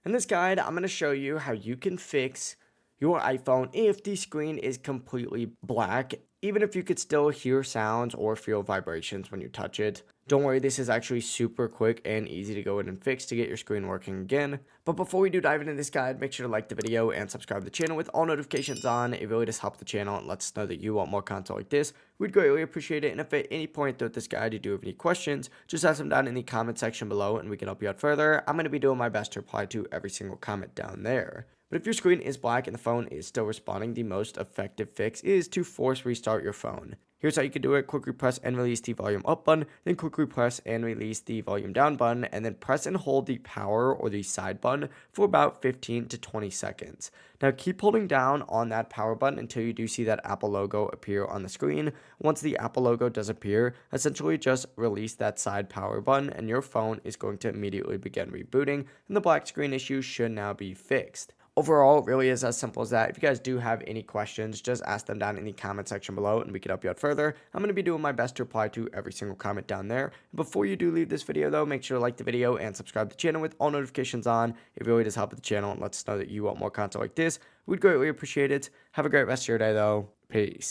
In this guide, I'm going to show you how you can fix your iPhone if the screen is completely black, even if you could still hear sounds or feel vibrations when you touch it. Don't worry, this is actually super quick and easy to go in and fix to get your screen working again. But before we do dive into this guide, make sure to like the video and subscribe to the channel with all notifications on. It really does help the channel and lets us know that you want more content like this. We'd greatly appreciate it. And if at any point throughout this guide you do have any questions, just ask them down in the comment section below and we can help you out further. I'm going to be doing my best to reply to every single comment down there. But if your screen is black and the phone is still responding, the most effective fix is to force restart your phone. Here's how you can do it. Quickly press and release the volume up button, then quickly press and release the volume down button, and then press and hold the power or the side button for about 15 to 20 seconds. Now keep holding down on that power button until you do see that Apple logo appear on the screen. Once the Apple logo does appear, essentially just release that side power button and your phone is going to immediately begin rebooting, and the black screen issue should now be fixed. Overall, it really is as simple as that. If you guys do have any questions, just ask them down in the comment section below and we can help you out further. I'm going to be doing my best to reply to every single comment down there. Before you do leave this video though, make sure to like the video and subscribe to the channel with all notifications on. It really does help the channel and lets us know that you want more content like this. We'd greatly appreciate it. Have a great rest of your day though. Peace.